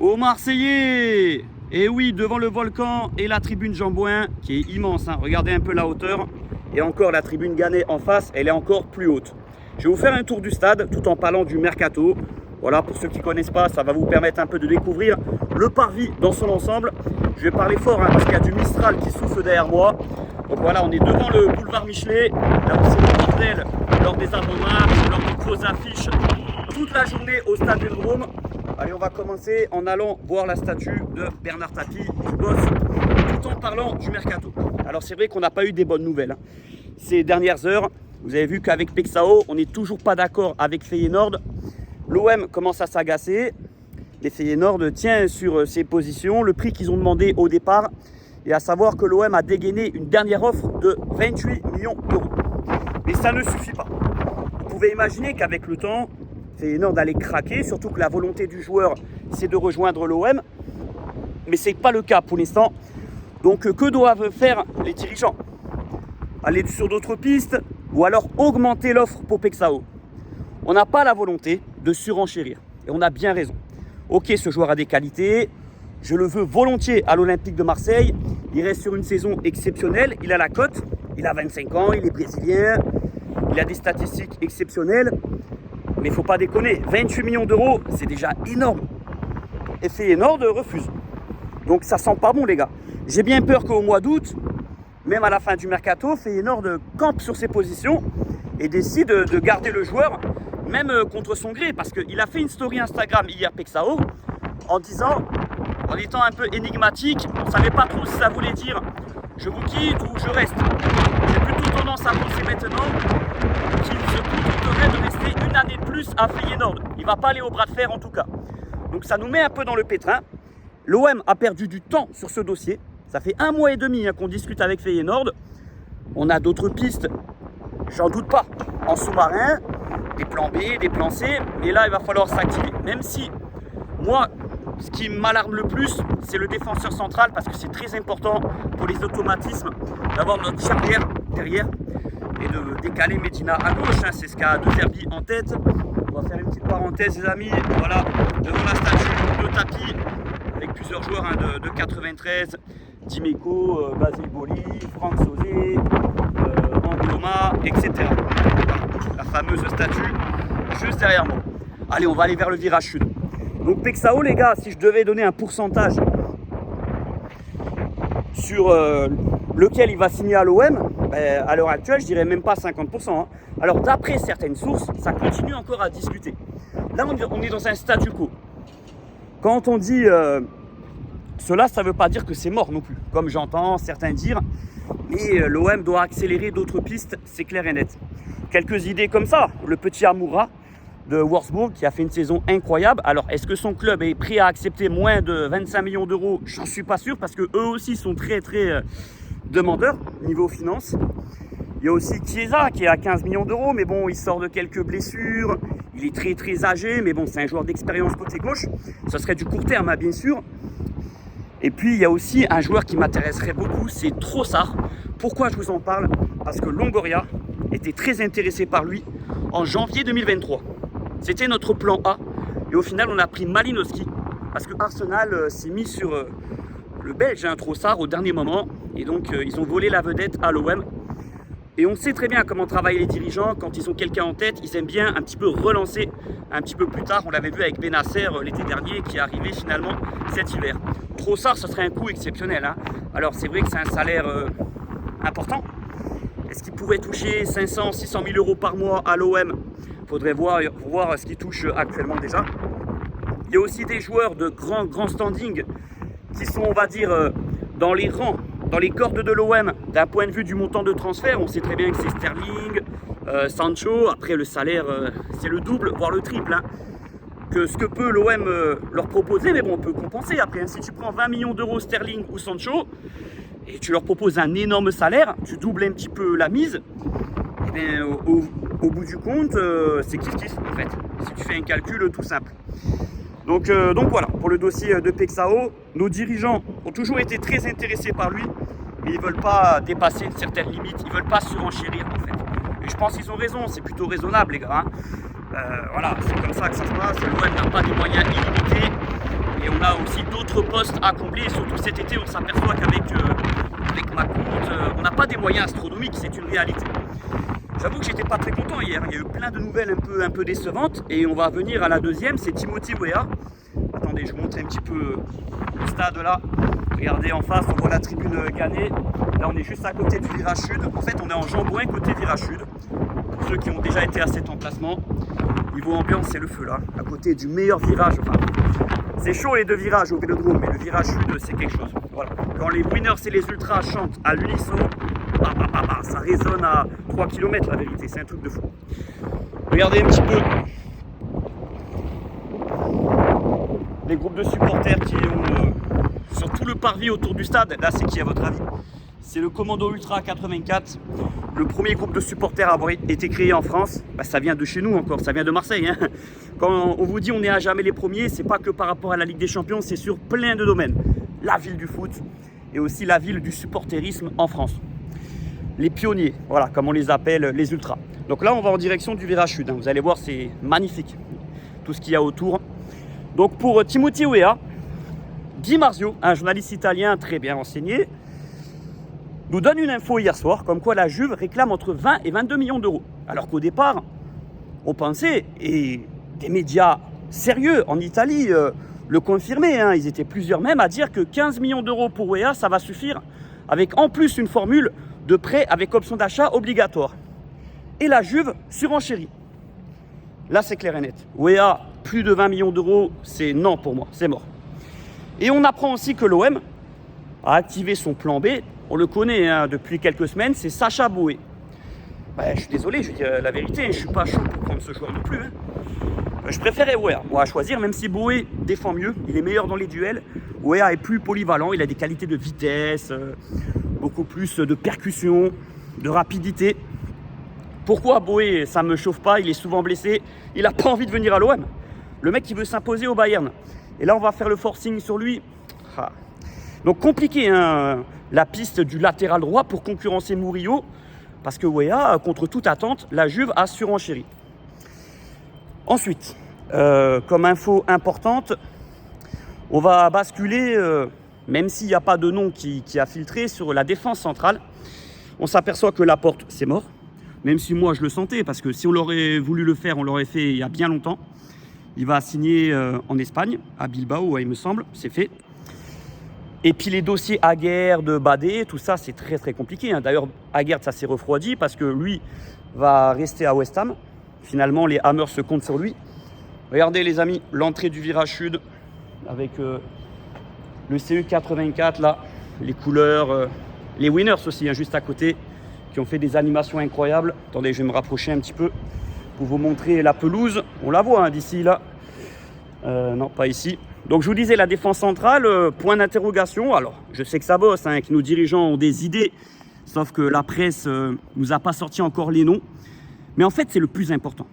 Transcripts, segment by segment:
Aux Marseillais. Et oui, devant le volcan et la tribune Jean-Bouin, qui est immense, hein. Regardez un peu la hauteur. Et encore la tribune Gannet en face, elle est encore plus haute. Je vais vous faire un tour du stade, tout en parlant du mercato. Voilà, pour ceux qui ne connaissent pas, ça va vous permettre un peu de découvrir le parvis dans son ensemble. Je vais parler fort, hein, parce qu'il y a du Mistral qui souffle derrière moi. Donc voilà, on est devant le boulevard Michelet, là où c'est le bordel lors des avant-matchs, lors des grosses affiches, toute la journée au stade Vélodrome. Allez, on va commencer en allant voir la statue de Bernard Tapie qui bosse, tout en parlant du mercato. Alors c'est vrai qu'on n'a pas eu des bonnes nouvelles, hein, ces dernières heures. Vous avez vu qu'avec Pexao, on n'est toujours pas d'accord avec Feyenoord. L'OM commence à s'agacer. Les Feyenoord tient sur ses positions, le prix qu'ils ont demandé au départ, et à savoir que l'OM a dégainé une dernière offre de 28 millions d'euros. Mais ça ne suffit pas. Vous pouvez imaginer qu'avec le temps, Feyenoord allait craquer, surtout que la volonté du joueur, c'est de rejoindre l'OM. Mais ce n'est pas le cas pour l'instant. Donc que doivent faire les dirigeants? Aller sur d'autres pistes ou alors augmenter l'offre pour Pexao? On n'a pas la volonté de surenchérir. Et on a bien raison. Ok, ce joueur a des qualités. Je le veux volontiers à l'Olympique de Marseille. Il reste sur une saison exceptionnelle. Il a la cote. Il a 25 ans. Il est brésilien. Il a des statistiques exceptionnelles. Mais il ne faut pas déconner. 28 millions d'euros, c'est déjà énorme. Et Feyenoord refuse. Donc ça sent pas bon, les gars. J'ai bien peur qu'au mois d'août, même à la fin du mercato, Feyenoord campe sur ses positions et décide de garder le joueur, même contre son gré. Parce qu'il a fait une story Instagram hier, Pexao, en disant, en étant un peu énigmatique, on ne savait pas trop si ça voulait dire je vous quitte ou je reste. J'ai plutôt tendance à penser maintenant qu'il se contenterait de rester une année de plus à Feyenoord. Il ne va pas aller au bras de fer en tout cas. Donc ça nous met un peu dans le pétrin. L'OM a perdu du temps sur ce dossier. Ça fait 1 mois et demi qu'on discute avec Feyenoord. On a d'autres pistes, j'en doute pas, en sous-marin, des plans B, des plans C. Mais là, il va falloir s'activer. Même si, moi, ce qui m'alarme le plus, c'est le défenseur central parce que c'est très important pour les automatismes d'avoir notre charnière derrière et de décaler Medina à gauche. Hein, c'est ce qu'a De Zerbi en tête. On va faire une petite parenthèse, les amis. Voilà, devant la statue de Tapie avec plusieurs joueurs, hein, de 93, Dimeco, Basile Boli, Franck Sauzé, Angloma, etc. Voilà, la fameuse statue juste derrière moi. Allez, on va aller vers le virage sud. Donc Pexao, les gars, si je devais donner un pourcentage sur lequel il va signer à l'OM, à l'heure actuelle, je dirais même pas 50%. Hein. Alors d'après certaines sources, ça continue encore à discuter. Là, on est dans un statu quo. Quand on dit cela, ça ne veut pas dire que c'est mort non plus, comme j'entends certains dire. Mais l'OM doit accélérer d'autres pistes, c'est clair et net. Quelques idées comme ça, le petit Amoura de Wolfsburg qui a fait une saison incroyable. Alors, est-ce que son club est prêt à accepter moins de 25 millions d'euros? J'en suis pas sûr parce qu'eux aussi sont très demandeurs niveau finance. Il y a aussi Chiesa qui est à 15 millions d'euros, mais bon, il sort de quelques blessures. Il est très âgé, mais bon, c'est un joueur d'expérience côté gauche. Ce serait du court terme, hein, bien sûr. Et puis, il y a aussi un joueur qui m'intéresserait beaucoup, c'est Trossard. Pourquoi je vous en parle? Parce que Longoria était très intéressé par lui en janvier 2023. C'était notre plan A. Et au final, on a pris Malinowski. Parce que Arsenal s'est mis sur le Belge, hein, Trossard, au dernier moment. Et donc, ils ont volé la vedette à l'OM. Et on sait très bien comment travaillent les dirigeants. Quand ils ont quelqu'un en tête, ils aiment bien un petit peu relancer un petit peu plus tard. On l'avait vu avec Benasser l'été dernier qui est arrivé finalement cet hiver. Trossard, ce serait un coup exceptionnel. Hein. Alors c'est vrai que c'est un salaire important. Est-ce qu'il pourrait toucher 500, 600 000 euros par mois à l'OM? Il faudrait voir ce qu'il touche actuellement déjà. Il y a aussi des joueurs de grand standing qui sont, on va dire, dans les rangs, dans les cordes de l'OM, d'un point de vue du montant de transfert. On sait très bien que c'est Sterling, Sancho. Après, le salaire, c'est le double, voire le triple. Hein, que ce que peut l'OM leur proposer. Mais bon, on peut compenser. Après, hein, si tu prends 20 millions d'euros Sterling ou Sancho, et tu leur proposes un énorme salaire, tu doubles un petit peu la mise, et bien, au bout du compte, c'est kiff-kiff, en fait. Si tu fais un calcul tout simple. Donc voilà, pour le dossier de Pexao, nos dirigeants ont toujours été très intéressés par lui, mais ils ne veulent pas dépasser une certaine limite, ils ne veulent pas surenchérir en fait. Et je pense qu'ils ont raison, c'est plutôt raisonnable les gars. Hein. Voilà, c'est comme ça que ça se passe, l'OM n'a pas des moyens illimités, et on a d'autres postes à combler. Et surtout cet été, on s'aperçoit qu'avec avec ma compte, on n'a pas des moyens astronomiques, c'est une réalité. J'avoue que j'étais pas très content hier. Il y a eu plein de nouvelles un peu décevantes. Et on va venir à la deuxième, c'est Timothy Weah. Attendez, je vous montre un petit peu le stade là. Regardez en face, on voit la tribune Gannet. Là, on est juste à côté du virage sud. En fait, on est en Jambouin côté virage sud. Pour ceux qui ont déjà été à cet emplacement, niveau ambiance, c'est le feu là. À côté du meilleur virage. Enfin, c'est chaud les deux virages au Vélodrome, mais le virage sud, c'est quelque chose. Voilà. Quand les winners et les ultras chantent à l'unisson, ça résonne à 3 km la vérité. C'est un truc de fou. Regardez un petit peu les groupes de supporters qui ont sur tout le parvis autour du stade. Là, c'est qui à votre avis? C'est le Commando Ultra 84, le premier groupe de supporters à avoir été créé en France. Bah, ça vient de chez nous encore, ça vient de Marseille. Hein. Quand on vous dit on n'est à jamais les premiers, c'est pas que par rapport à la Ligue des Champions, c'est sur plein de domaines. La ville du foot et aussi la ville du supporterisme en France. Les pionniers, voilà, comme on les appelle, les ultras. Donc là, on va en direction du virage sud. Hein. Vous allez voir, c'est magnifique, tout ce qu'il y a autour. Donc pour Timothy Weah, Guy Marzio, un journaliste italien très bien renseigné, nous donne une info hier soir, comme quoi la Juve réclame entre 20 et 22 millions d'euros. Alors qu'au départ, on pensait, et des médias sérieux en Italie le confirmaient, hein, ils étaient plusieurs même à dire que 15 millions d'euros pour Weah, ça va suffire, avec en plus une formule de prêt avec option d'achat obligatoire. Et la Juve surenchérit. Là, c'est clair et net. Weah, plus de 20 millions d'euros, c'est non pour moi, c'est mort. Et on apprend aussi que l'OM a activé son plan B. On le connaît hein, depuis quelques semaines, c'est Sacha Boey. Je suis désolé, je vais dire la vérité, je ne suis pas chaud pour prendre ce joueur non plus. Hein. Je préférais Weah, moi à choisir, même si Boey défend mieux, il est meilleur dans les duels. Weah est plus polyvalent, il a des qualités de vitesse, beaucoup plus de percussion, de rapidité. Pourquoi Boey, ça ne me chauffe pas, il est souvent blessé, il n'a pas envie de venir à l'OM. Le mec qui veut s'imposer au Bayern. Et là, on va faire le forcing sur lui. Donc compliqué, hein, la piste du latéral droit pour concurrencer Murillo. Parce que Weah, contre toute attente, la Juve a surenchéri. Ensuite, comme info importante, on va basculer, même s'il n'y a pas de nom qui a filtré, sur la défense centrale. On s'aperçoit que Laporte, c'est mort. Même si moi, je le sentais, parce que si on l'aurait voulu le faire, on l'aurait fait il y a bien longtemps. Il va signer en Espagne, à Bilbao, il me semble, c'est fait. Et puis les dossiers Aguerd, de Badé, tout ça, c'est très très compliqué. Hein. D'ailleurs, Aguerd, ça s'est refroidi parce que lui va rester à West Ham. Finalement, les Hammers se comptent sur lui. Regardez les amis, l'entrée du virage sud avec le CE84 là, les couleurs, les Winners aussi, hein, juste à côté, qui ont fait des animations incroyables. Attendez, je vais me rapprocher un petit peu pour vous montrer la pelouse. On la voit hein, d'ici là. Non, pas ici. Donc je vous disais, la défense centrale, point d'interrogation. Alors, je sais que ça bosse, hein, que nos dirigeants ont des idées, sauf que la presse nous a pas sorti encore les noms. Mais en fait, c'est le plus important.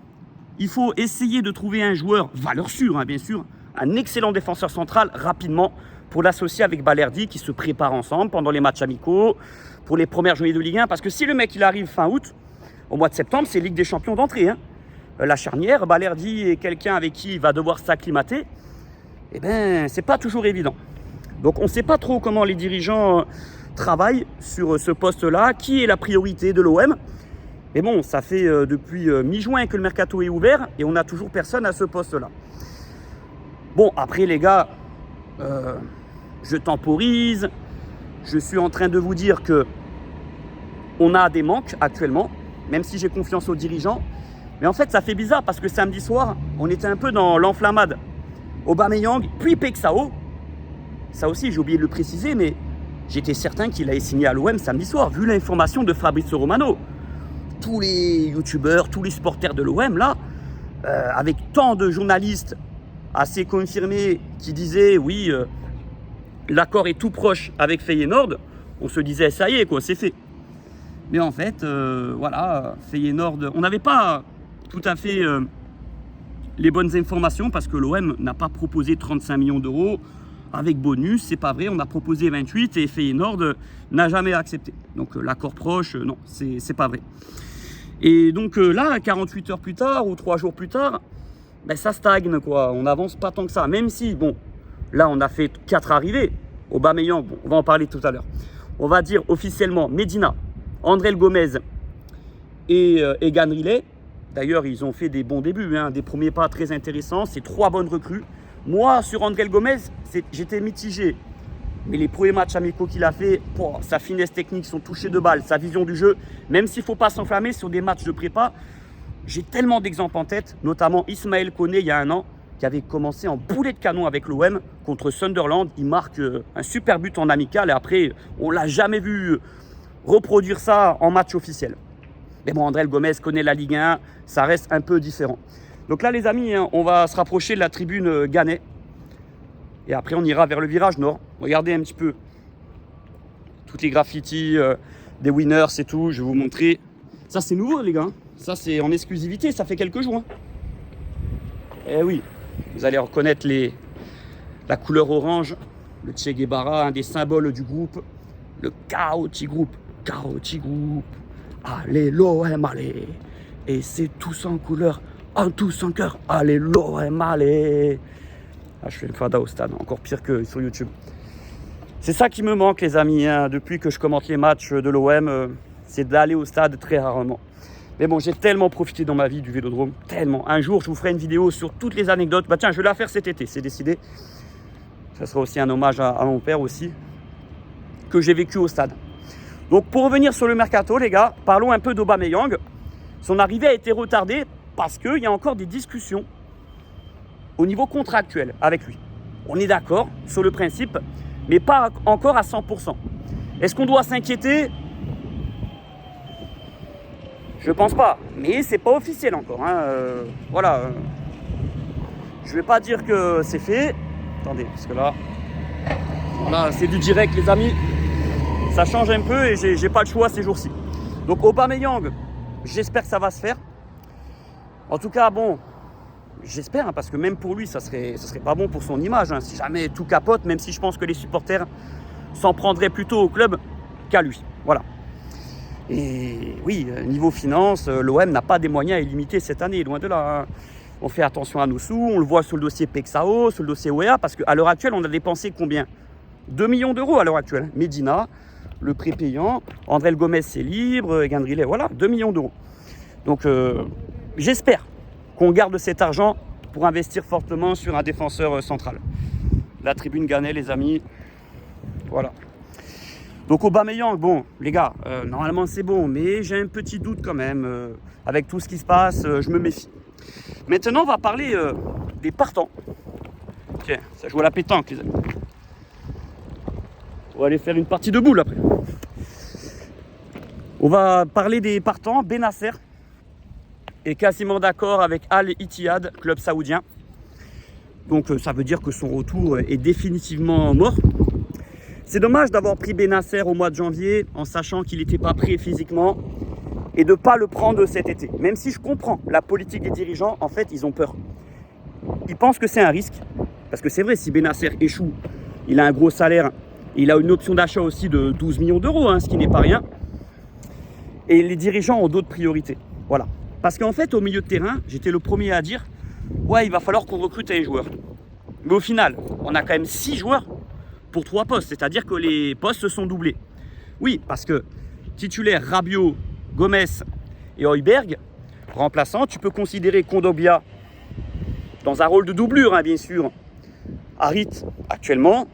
Il faut essayer de trouver un joueur, valeur sûre, hein, bien sûr, un excellent défenseur central rapidement pour l'associer avec Balerdi qui se prépare ensemble pendant les matchs amicaux, pour les premières journées de Ligue 1. Parce que si le mec il arrive fin août, au mois de septembre, c'est Ligue des Champions d'entrée. Hein. La charnière, Balerdi est quelqu'un avec qui il va devoir s'acclimater. Eh bien, c'est pas toujours évident. Donc, on ne sait pas trop comment les dirigeants travaillent sur ce poste-là. Qui est la priorité de l'OM? Mais bon, ça fait depuis mi-juin que le mercato est ouvert et on n'a toujours personne à ce poste-là. Bon, après, les gars, je temporise. Je suis en train de vous dire que on a des manques actuellement, même si j'ai confiance aux dirigeants. Mais en fait, ça fait bizarre parce que samedi soir, on était un peu dans l'enflammade. Aubameyang, puis Pexao. Ça aussi, j'ai oublié de le préciser, mais j'étais certain qu'il allait signer à l'OM samedi soir, vu l'information de Fabrizio Romano. Tous les youtubeurs, tous les supporters de l'OM, là, avec tant de journalistes assez confirmés qui disaient, oui, l'accord est tout proche avec Feyenoord, on se disait, ça y est, quoi, c'est fait. Mais en fait, voilà, Feyenoord, on n'avait pas tout à fait les bonnes informations parce que l'OM n'a pas proposé 35 millions d'euros avec bonus, c'est pas vrai, on a proposé 28 et Feyenoord n'a jamais accepté. Donc l'accord proche, non, c'est pas vrai. Et donc là, 48 heures plus tard ou 3 jours plus tard, ben, ça stagne quoi, on n'avance pas tant que ça, même si, bon, Là, on a fait 4 arrivées. Aubameyang, bon, on va en parler tout à l'heure. On va dire officiellement Medina, André Gomez et Egan Riley. D'ailleurs, ils ont fait des bons débuts, hein, des premiers pas très intéressants. C'est 3 bonnes recrues. Moi, sur André Gomez, j'étais mitigé. Mais les premiers matchs amicaux qu'il a fait, sa finesse technique, son toucher de balle, sa vision du jeu, même s'il ne faut pas s'enflammer sur des matchs de prépa, j'ai tellement d'exemples en tête, notamment Ismaël Koné il y a un an, qui avait commencé en boulet de canon avec l'OM contre Sunderland. Il marque un super but en amical et après, on ne l'a jamais vu reproduire ça en match officiel. Mais bon, André Gomez connaît la Ligue 1, ça reste un peu différent. Donc là, les amis, hein, on va se rapprocher de la tribune Gannet. Et après, on ira vers le virage nord. Regardez un petit peu toutes les graffitis des winners et tout. Je vais vous montrer. Ça, c'est nouveau, les gars. Ça, c'est en exclusivité. Ça fait quelques jours. Hein. Eh oui, vous allez reconnaître la couleur orange. Le Che Guevara, un des symboles du groupe. Le Chaotic Group. Chaotic Group. Allez, l'OM, allez. Et c'est tous en couleur, en tous en cœur. Allez, l'OM, allez. Ah, je fais le fada au stade, encore pire que sur YouTube. C'est ça qui me manque, les amis, hein, depuis que je commente les matchs de l'OM, c'est d'aller au stade très rarement. Mais bon, j'ai tellement profité dans ma vie du Vélodrome, tellement. Un jour, je vous ferai une vidéo sur toutes les anecdotes. Bah tiens, je vais la faire cet été, c'est décidé. Ça sera aussi un hommage à mon père aussi, que j'ai vécu au stade. Donc, pour revenir sur le mercato, les gars, parlons un peu d'Aubameyang. Son arrivée a été retardée parce qu'il y a encore des discussions au niveau contractuel avec lui. On est d'accord sur le principe, mais pas encore à 100%. Est-ce qu'on doit s'inquiéter? Je pense pas, mais c'est pas officiel encore. Hein. Voilà. Je vais pas dire que c'est fait. Attendez, parce que là, voilà, c'est du direct, les amis. Ça change un peu et j'ai pas le choix ces jours-ci. Donc Aubameyang, j'espère que ça va se faire. En tout cas, bon, j'espère, hein, parce que même pour lui, ça serait pas bon pour son image. Hein, si jamais tout capote, même si je pense que les supporters s'en prendraient plutôt au club qu'à lui. Voilà. Et oui, niveau finance, l'OM n'a pas des moyens illimités cette année, loin de là. Hein. On fait attention à nos sous, on le voit sur le dossier Pexao, sur le dossier OEA, parce qu'à l'heure actuelle, on a dépensé combien? 2 millions d'euros à l'heure actuelle. Medina, le prépayant, André Gomez, c'est libre, Egan Riley, voilà, 2 millions d'euros. Donc, j'espère qu'on garde cet argent pour investir fortement sur un défenseur central. La tribune Gannet, les amis, voilà. Donc Aubameyang, bon, les gars, normalement c'est bon, mais j'ai un petit doute quand même. Avec tout ce qui se passe, je me méfie. Maintenant, on va parler des partants. Tiens, ça joue à la pétanque, les amis. On va aller faire une partie de boule après. On va parler des partants. Benasser est quasiment d'accord avec Al Ittihad, club saoudien. Donc ça veut dire que son retour est définitivement mort. C'est dommage d'avoir pris Benasser au mois de janvier en sachant qu'il n'était pas prêt physiquement et de ne pas le prendre cet été. Même si je comprends la politique des dirigeants, en fait, ils ont peur. Ils pensent que c'est un risque. Parce que c'est vrai, si Benasser échoue, il a un gros salaire, il a une option d'achat aussi de 12 millions d'euros, hein, ce qui n'est pas rien. Et les dirigeants ont d'autres priorités. Voilà. Parce qu'en fait, au milieu de terrain, j'étais le premier à dire « Ouais, il va falloir qu'on recrute un joueur. » Mais au final, on a quand même 6 joueurs pour 3 postes, c'est-à-dire que les postes se sont doublés. Oui, parce que titulaire Rabiot, Gomez et Højbjerg, remplaçant, tu peux considérer Kondogbia dans un rôle de doublure, hein, bien sûr. Harit, actuellement,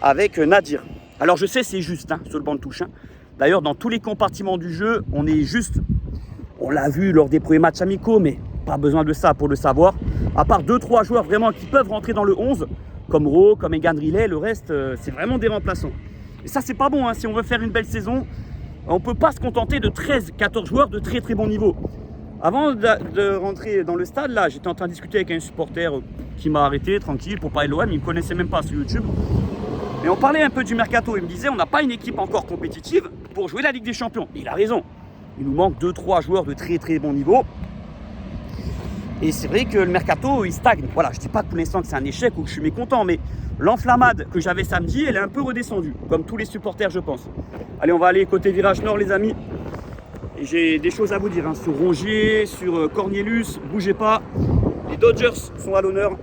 avec Nadir. Alors je sais, c'est juste, hein, sur le banc de touche. Hein. D'ailleurs, dans tous les compartiments du jeu, on est juste. On l'a vu lors des premiers matchs amicaux, mais pas besoin de ça pour le savoir. À part 2-3 joueurs vraiment qui peuvent rentrer dans le 11, comme Rowe, comme Egan Riley, le reste, c'est vraiment des remplaçants. Et ça, c'est pas bon. Hein. Si on veut faire une belle saison, on ne peut pas se contenter de 13-14 joueurs de très très bon niveau. Avant de rentrer dans le stade, là, j'étais en train de discuter avec un supporter qui m'a arrêté, tranquille, pour parler de l'OM. Il ne me connaissait même pas sur YouTube. Mais on parlait un peu du mercato. Il me disait, on n'a pas une équipe encore compétitive pour jouer la Ligue des Champions. Et il a raison. Il nous manque 2-3 joueurs de très très bon niveau. Et c'est vrai que le mercato, il stagne. Voilà, je ne dis pas pour l'instant que c'est un échec ou que je suis mécontent, mais l'enflammade que j'avais samedi, elle est un peu redescendue, comme tous les supporters, je pense. Allez, on va aller côté virage nord, les amis. Et j'ai des choses à vous dire, hein, sur Rongier, sur Cornelius, bougez pas. Les Dodgers sont à l'honneur.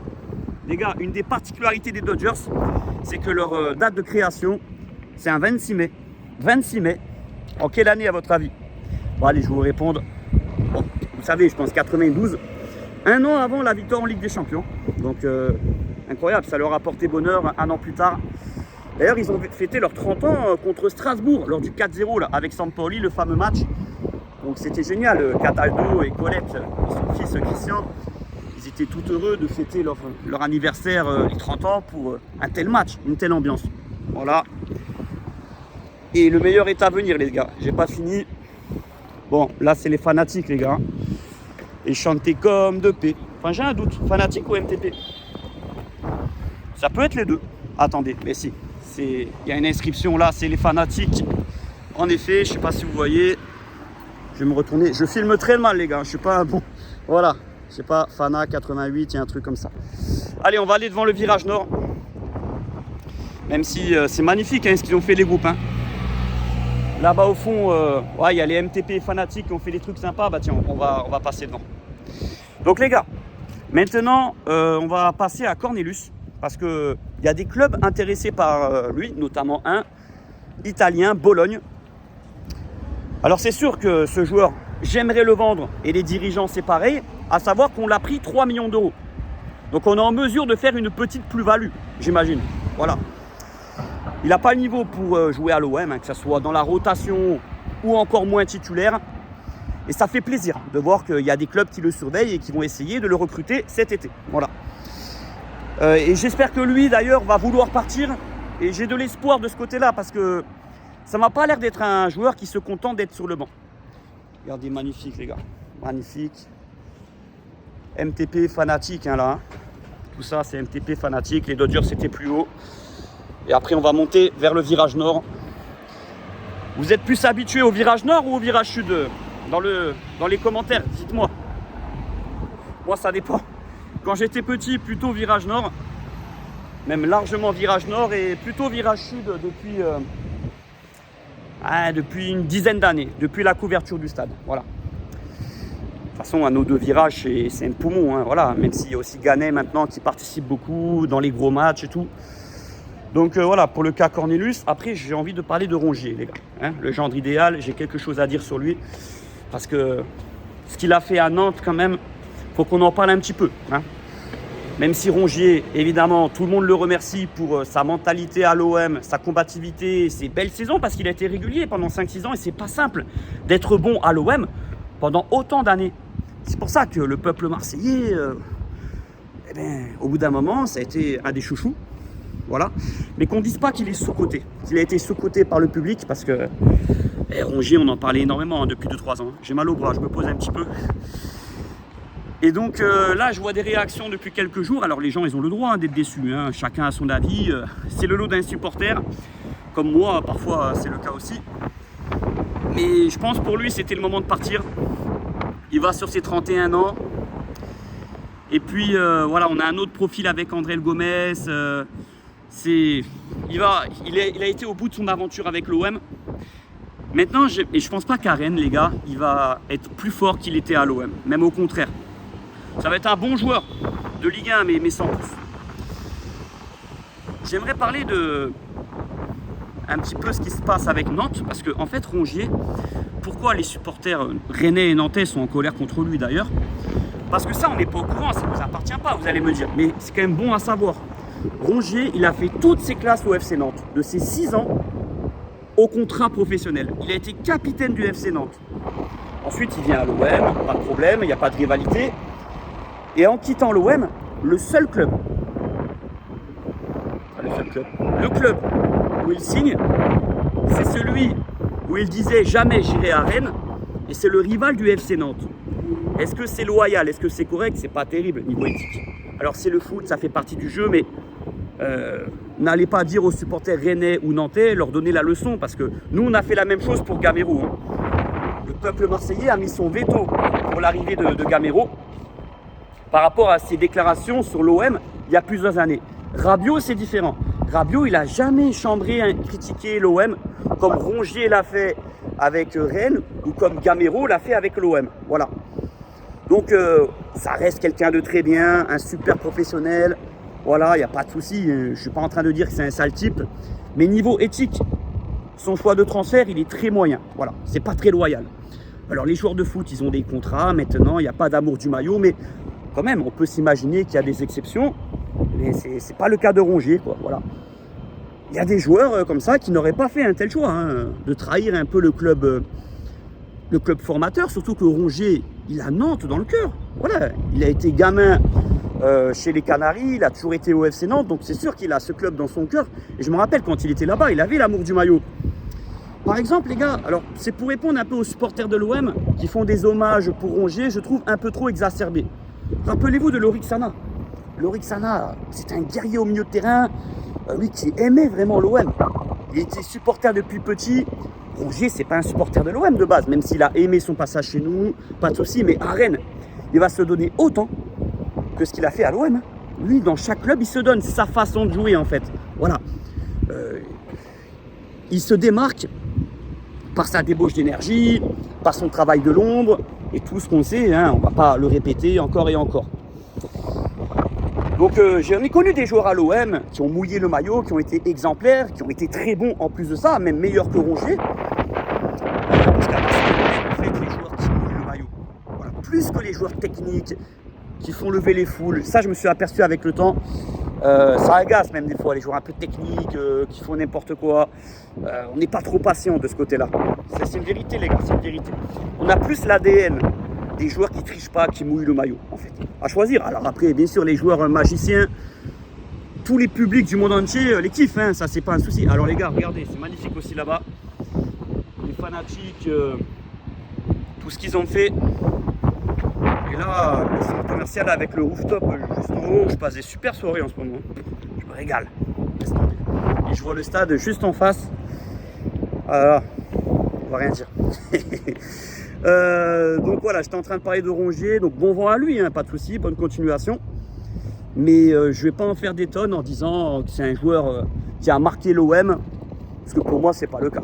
Les gars, une des particularités des Dodgers, c'est que leur date de création, c'est un 26 mai. 26 mai. En quelle année à votre avis? Bon, allez, je vais vous répondre. Bon, vous savez, je pense 92. Un an avant la victoire en Ligue des Champions. Donc, incroyable, ça leur a porté bonheur un an plus tard. D'ailleurs, ils ont fêté leurs 30 ans contre Strasbourg, lors du 4-0, là, avec Sampaoli, le fameux match. Donc, c'était génial. Cataldo et Colette, son fils Christian, ils étaient tout heureux de fêter leur anniversaire, les 30 ans, pour un tel match, une telle ambiance. Voilà. Et le meilleur est à venir, les gars. J'ai pas fini. Bon, là, c'est les fanatiques, les gars. Et chanter comme de paix. Enfin, j'ai un doute. Fanatique ou MTP? Ça peut être les deux. Attendez, mais si. Il y a une inscription là, c'est les fanatiques. En effet, je sais pas si vous voyez. Je vais me retourner. Je filme très mal, les gars. Je suis pas un bon. Voilà. Je sais pas, Fana 88, il y a un truc comme ça. Allez, on va aller devant le virage nord. Même si c'est magnifique hein, ce qu'ils ont fait les groupes. Hein. Là-bas au fond, ouais, il y a les MTP fanatiques qui ont fait des trucs sympas. Bah tiens, on va passer devant. Donc les gars, maintenant on va passer à Cornelius. Parce qu'il y a des clubs intéressés par lui, notamment un italien, Bologne. Alors c'est sûr que ce joueur, j'aimerais le vendre et les dirigeants c'est pareil, à savoir qu'on l'a pris 3 millions d'euros. Donc on est en mesure de faire une petite plus-value, j'imagine. Voilà. Il n'a pas le niveau pour jouer à l'OM, hein, que ce soit dans la rotation ou encore moins titulaire. Et ça fait plaisir de voir qu'il y a des clubs qui le surveillent et qui vont essayer de le recruter cet été. Voilà. Et j'espère que lui d'ailleurs va vouloir partir. Et j'ai de l'espoir de ce côté-là parce que ça m'a pas l'air d'être un joueur qui se contente d'être sur le banc. Regardez, magnifique les gars. Magnifique. MTP fanatique hein, là. Tout ça c'est MTP fanatique. Les Dodgers c'était plus haut. Et après on va monter vers le virage nord. Vous êtes plus habitué au virage nord ou au virage sud? Dans les commentaires, dites-moi. Moi ça dépend. Quand j'étais petit, plutôt virage nord, même largement virage nord et plutôt virage sud depuis une dizaine d'années, depuis la couverture du stade. Voilà. De toute façon, à nos deux virages, c'est un poumon. Hein, voilà. Même s'il y a aussi Gannet maintenant qui participe beaucoup dans les gros matchs et tout. Donc voilà, pour le cas Cornelius. Après, j'ai envie de parler de Rongier, les gars. Hein, le gendre idéal, j'ai quelque chose à dire sur lui. Parce que ce qu'il a fait à Nantes, quand même, faut qu'on en parle un petit peu. Hein. Même si Rongier, évidemment, tout le monde le remercie pour sa mentalité à l'OM, sa combativité, ses belles saisons, parce qu'il a été régulier pendant 5-6 ans et c'est pas simple d'être bon à l'OM pendant autant d'années. C'est pour ça que le peuple marseillais, au bout d'un moment, ça a été un des chouchous. Voilà. Mais qu'on ne dise pas qu'il est sous-coté. Qu'il a été sous-coté par le public parce que Rongier, on en parlait énormément hein, depuis 2-3 ans. J'ai mal au bras, je me pose un petit peu. Et donc là, je vois des réactions depuis quelques jours. Alors les gens, ils ont le droit hein, d'être déçus. Hein. Chacun a son avis. C'est le lot d'un supporter. Comme moi, parfois, c'est le cas aussi. Mais je pense pour lui, c'était le moment de partir. Il va sur ses 31 ans. Et puis, voilà, on a un autre profil avec André Gomez. Il a été au bout de son aventure avec l'OM. Maintenant, je ne pense pas qu'à Rennes, les gars, il va être plus fort qu'il était à l'OM. Même au contraire. Ça va être un bon joueur de Ligue 1, mais sans plus. J'aimerais parler de un petit peu ce qui se passe avec Nantes, parce que en fait, Rongier, pourquoi les supporters rennais et nantais sont en colère contre lui d'ailleurs? Parce que ça, on n'est pas au courant, ça ne nous appartient pas, vous allez me dire. Mais c'est quand même bon à savoir. Rongier, il a fait toutes ses classes au FC Nantes, de ses 6 ans au contrat professionnel. Il a été capitaine du FC Nantes. Ensuite, il vient à l'OM, pas de problème, il n'y a pas de rivalité. Et en quittant l'OM, le club où il signe, c'est celui où il disait jamais j'irai à Rennes, et c'est le rival du FC Nantes. Est-ce que c'est loyal? Est-ce que c'est correct? C'est pas terrible niveau éthique. Alors c'est le foot, ça fait partie du jeu, mais n'allez pas dire aux supporters rennais ou nantais, leur donner la leçon, parce que nous on a fait la même chose pour Gamero. Hein. Le peuple marseillais a mis son veto pour l'arrivée de Gamero par rapport à ses déclarations sur l'OM il y a plusieurs années. Rabiot, c'est différent. Rabiot, il n'a jamais chambré, critiqué l'OM comme Rongier l'a fait avec Rennes ou comme Gamero l'a fait avec l'OM. Voilà. Donc, ça reste quelqu'un de très bien, un super professionnel. Voilà, il n'y a pas de souci. Je ne suis pas en train de dire que c'est un sale type. Mais niveau éthique, son choix de transfert, il est très moyen. Voilà, c'est pas très loyal. Alors les joueurs de foot, ils ont des contrats. Maintenant, il n'y a pas d'amour du maillot. Mais quand même, on peut s'imaginer qu'il y a des exceptions. Mais c'est pas le cas de Rongier, quoi. Voilà. Il y a des joueurs comme ça qui n'auraient pas fait un tel choix, hein, de trahir un peu le club formateur. Surtout que Rongier, il a Nantes dans le cœur. Voilà, il a été gamin chez les Canaries, il a toujours été au FC Nantes, donc c'est sûr qu'il a ce club dans son cœur. Et je me rappelle quand il était là-bas, il avait l'amour du maillot. Par exemple, les gars, alors c'est pour répondre un peu aux supporters de l'OM qui font des hommages pour Rongier, je trouve un peu trop exacerbé. Rappelez-vous de Lorik Sana. Lorik Sana, c'est un guerrier au milieu de terrain, lui qui aimait vraiment l'OM. Il était supporter depuis petit. Rongier, c'est pas un supporter de l'OM de base, même s'il a aimé son passage chez nous, pas de souci, mais à Rennes, il va se donner autant que ce qu'il a fait à l'OM. Lui, dans chaque club, il se donne. C'est sa façon de jouer, en fait. Voilà. Il se démarque par sa débauche d'énergie, par son travail de l'ombre, et tout ce qu'on sait, hein, on ne va pas le répéter encore et encore. Donc j'en ai connu des joueurs à l'OM qui ont mouillé le maillot, qui ont été exemplaires, qui ont été très bons en plus de ça, même meilleurs que Rongier. Parce qu'à en fait, les joueurs qui mouillent le maillot, voilà, plus que les joueurs techniques, qui font lever les foules, ça je me suis aperçu avec le temps, ça agace même des fois, les joueurs un peu techniques, qui font n'importe quoi. On n'est pas trop patient de ce côté-là. C'est une vérité les gars, c'est une vérité. On a plus l'ADN des joueurs qui trichent pas, qui mouillent le maillot, en fait, à choisir. Alors après, bien sûr, les joueurs magiciens, tous les publics du monde entier les kiffent, hein, ça c'est pas un souci. Alors les gars, regardez, c'est magnifique aussi là-bas. Les fanatiques, tout ce qu'ils ont fait. Et là, le centre commercial avec le rooftop juste en haut, je passe des super soirées en ce moment. Je me régale. Et je vois le stade juste en face. Alors, on va rien dire. Donc voilà, j'étais en train de parler de Rongier, donc bon vent à lui, hein, pas de souci, bonne continuation. Mais je vais pas en faire des tonnes en disant que c'est un joueur qui a marqué l'OM, parce que pour moi c'est pas le cas.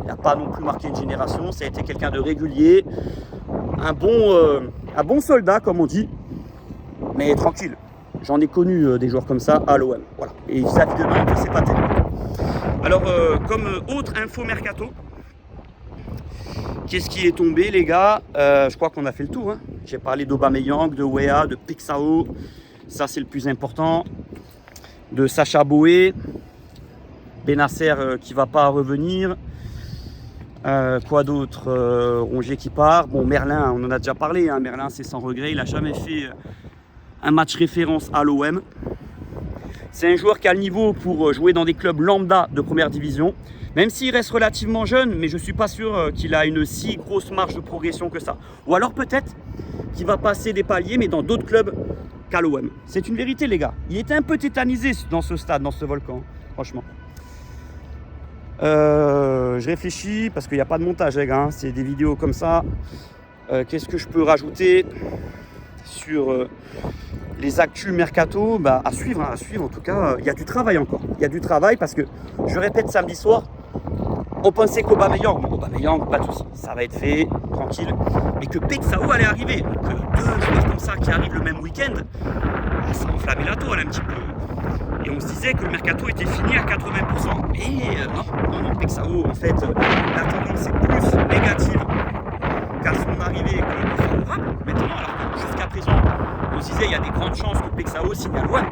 Il n'a pas non plus marqué une génération, ça a été quelqu'un de régulier, un bon soldat comme on dit, mais tranquille. J'en ai connu des joueurs comme ça à l'OM, voilà. Et ça de Nantes, c'est pas terrible. Alors comme autre info mercato, qu'est-ce qui est tombé les gars, je crois qu'on a fait le tour, hein. J'ai parlé d'Aubameyang, de Weah, de Pexao, ça c'est le plus important, de Sacha Boey, Benasser qui va pas revenir, quoi d'autre, Rongier qui part, bon Merlin on en a déjà parlé, hein. Merlin c'est sans regret, il a jamais fait un match référence à l'OM. C'est un joueur qui a le niveau pour jouer dans des clubs lambda de première division. Même s'il reste relativement jeune, mais je ne suis pas sûr qu'il a une si grosse marge de progression que ça. Ou alors peut-être qu'il va passer des paliers, mais dans d'autres clubs qu'à l'OM. C'est une vérité les gars. Il était un peu tétanisé dans ce stade, dans ce volcan, franchement. Je réfléchis, parce qu'il n'y a pas de montage les gars, hein. C'est des vidéos comme ça. Qu'est-ce que je peux rajouter sur les actus mercato? À suivre en tout cas. Il y a du travail encore. Il y a du travail parce que, je répète, samedi soir, on pensait qu'Aubameyang, pas de soucis, ça va être fait, tranquille. Mais que Pexao allait arriver. Donc deux joueurs comme ça qui arrivent le même week-end, ça enflammait la toile un petit peu. Et on se disait que le mercato était fini à 80%. Mais non, Pexao, en fait, la tendance est plus négative qu'à son arrivée que favorable. Maintenant, alors que jusqu'à présent, on se disait il y a des grandes chances que Pexao signe à l'OM.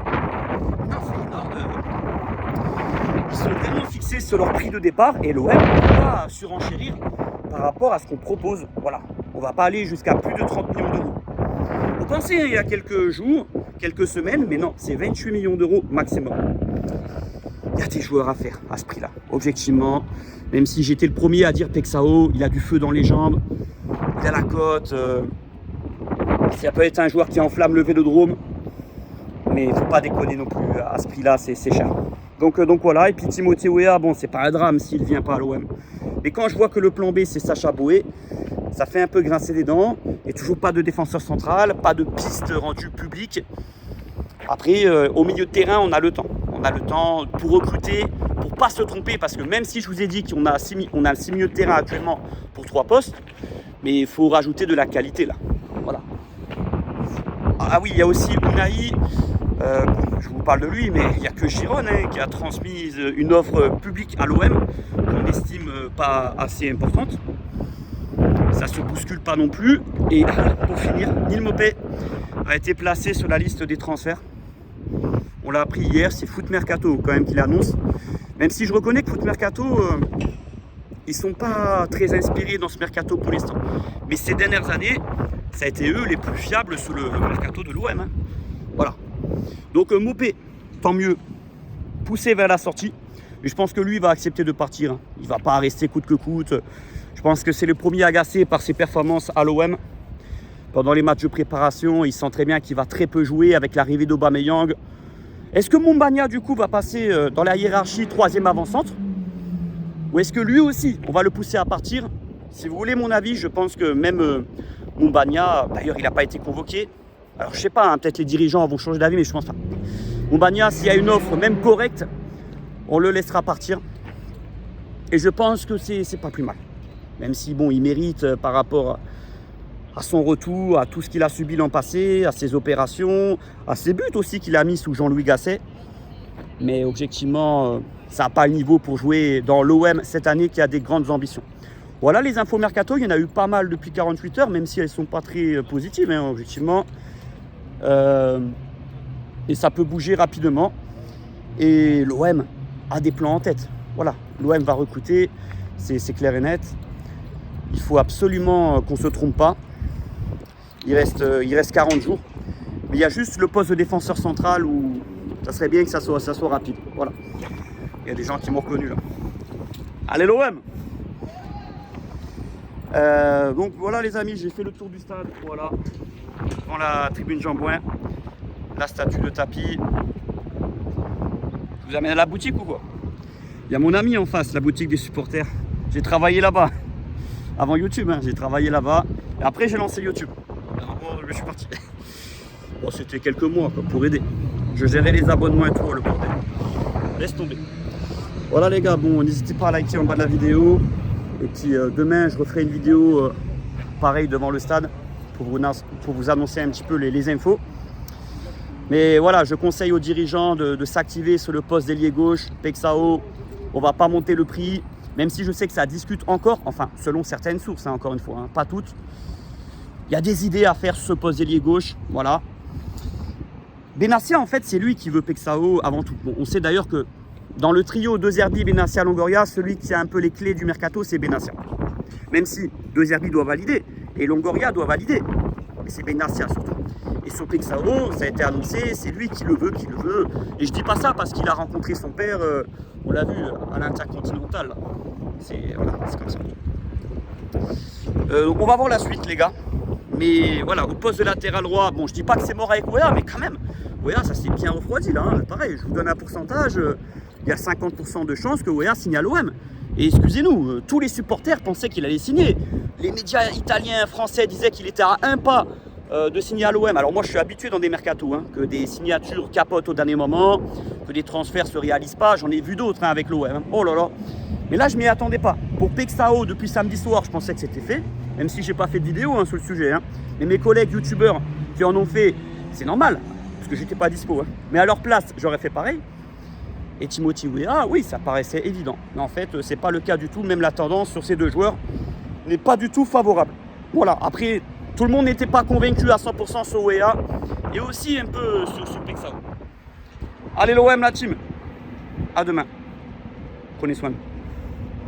Non, c'est énorme. Ils sont vraiment fixés sur leur prix de départ et l'OM ne peut pas surenchérir par rapport à ce qu'on propose. Voilà, on ne va pas aller jusqu'à plus de 30 millions d'euros. Vous pensez il y a quelques jours, quelques semaines, mais non, c'est 28 millions d'euros maximum. Il y a des joueurs à faire à ce prix-là, objectivement. Même si j'étais le premier à dire Pexao, il a du feu dans les jambes, il a la cote. Ça peut être un joueur qui enflamme le Vélodrome, mais il ne faut pas déconner non plus. À ce prix-là, c'est cher. Donc voilà, et puis Timothée Weah, bon, c'est pas un drame s'il ne vient pas à l'OM. Mais quand je vois que le plan B, c'est Sacha Boey, ça fait un peu grincer les dents. Et toujours pas de défenseur central, pas de piste rendue publique. Après, au milieu de terrain, on a le temps. On a le temps pour recruter, pour pas se tromper, parce que même si je vous ai dit qu'on a 6 milieux de terrain actuellement pour 3 postes, mais il faut rajouter de la qualité là. Voilà. Ah oui, il y a aussi Unai. Je vous parle de lui, mais il n'y a que Giron qui a transmis une offre publique à l'OM qu'on estime pas assez importante. Ça se bouscule pas non plus. Et pour finir, Neil Maupay a été placé sur la liste des transferts. On l'a appris hier, c'est Foot Mercato quand même qui l'annonce. Même si je reconnais que Foot Mercato, ils sont pas très inspirés dans ce mercato pour l'instant. Mais ces dernières années, ça a été eux les plus fiables sous le mercato de l'OM. Voilà. Donc Maupay, tant mieux, poussé vers la sortie. Mais je pense que lui va accepter de partir. Il ne va pas rester coûte que coûte. Je pense que c'est le premier agacé par ses performances à l'OM. Pendant les matchs de préparation, il sent très bien qu'il va très peu jouer avec l'arrivée d'Aubameyang. Est-ce que Mumbagna du coup va passer dans la hiérarchie 3e avant-centre? Ou est-ce que lui aussi, on va le pousser à partir? Si vous voulez mon avis, je pense que même Mumbagna, d'ailleurs il n'a pas été convoqué. Alors je sais pas, hein, peut-être les dirigeants vont changer d'avis, mais je pense pas. Mumbagna, s'il y a une offre même correcte, on le laissera partir. Et je pense que c'est pas plus mal. Même si bon, il mérite par rapport à son retour, à tout ce qu'il a subi l'an passé, à ses opérations, à ses buts aussi qu'il a mis sous Jean-Louis Gasset. Mais objectivement, ça n'a pas le niveau pour jouer dans l'OM cette année qui a des grandes ambitions. Voilà les infos mercato, il y en a eu pas mal depuis 48 heures, même si elles ne sont pas très positives, hein, objectivement. Et ça peut bouger rapidement. Et l'OM a des plans en tête. Voilà, l'OM va recruter, c'est clair et net. Il faut absolument qu'on ne se trompe pas. Il reste 40 jours. Mais il y a juste le poste de défenseur central où ça serait bien que ça soit rapide. Voilà. Il y a des gens qui m'ont reconnu là. Allez l'OM! Donc voilà les amis, j'ai fait le tour du stade. Voilà. Devant la tribune Jean-Bouin. La statue de tapis. Je vous amène à la boutique ou quoi? Il y a mon ami en face, la boutique des supporters. J'ai travaillé là-bas. Avant YouTube, hein, j'ai travaillé là-bas. Et après, j'ai lancé YouTube. Alors, bon, je suis parti. Bon, c'était quelques mois quoi, pour aider. Je gérais les abonnements et tout, le bordel. Laisse tomber. Voilà les gars, bon, n'hésitez pas à liker en bas de la vidéo. Et puis demain, je referai une vidéo pareil devant le stade pour vous annoncer un petit peu les infos. Mais voilà, je conseille aux dirigeants de s'activer sur le poste d'ailier gauche, Pexao. On va pas monter le prix. Même si je sais que ça discute encore, enfin, selon certaines sources, hein, encore une fois, hein, pas toutes. Il y a des idées à faire sur ce poste d'ailier gauche, voilà. Benassia, en fait, c'est lui qui veut Pexao avant tout. Bon, on sait d'ailleurs que dans le trio De Zerbi, Benassia, Longoria, celui qui a un peu les clés du mercato, c'est Benassia. Même si De Zerbi doit valider et Longoria doit valider. Mais c'est Benassia surtout. Et sur Pexao, ça a été annoncé, c'est lui qui le veut, Et je dis pas ça parce qu'il a rencontré son père, on l'a vu, à l'Intercontinental. Voilà, c'est comme ça. On va voir la suite, les gars. Mais voilà, au poste de latéral droit, bon, je dis pas que c'est mort avec Wea, mais quand même, Wea, ça s'est bien refroidi là. Hein. Pareil, je vous donne un pourcentage, il y a 50% de chances que Wea signe à l'OM. Et excusez-nous, tous les supporters pensaient qu'il allait signer. Les médias italiens, français disaient qu'il était à un pas de signer à l'OM. Alors moi je suis habitué dans des mercatos, hein, que des signatures capotent au dernier moment, que des transferts se réalisent pas. J'en ai vu d'autres hein, avec l'OM. Hein. Oh là là. Mais là je m'y attendais pas. Pour Pexao, depuis samedi soir, je pensais que c'était fait. Même si j'ai pas fait de vidéo hein, sur le sujet. Hein. Mais mes collègues youtubeurs qui en ont fait, c'est normal. Parce que j'étais pas dispo. Hein. Mais à leur place, j'aurais fait pareil. Et Timothy Weah, oui, ça paraissait évident. Mais en fait, c'est pas le cas du tout. Même la tendance sur ces deux joueurs n'est pas du tout favorable. Voilà, après, tout le monde n'était pas convaincu à 100% sur Weah et aussi un peu sur Pexao. Allez l'OM la team. À demain. Prenez soin de vous.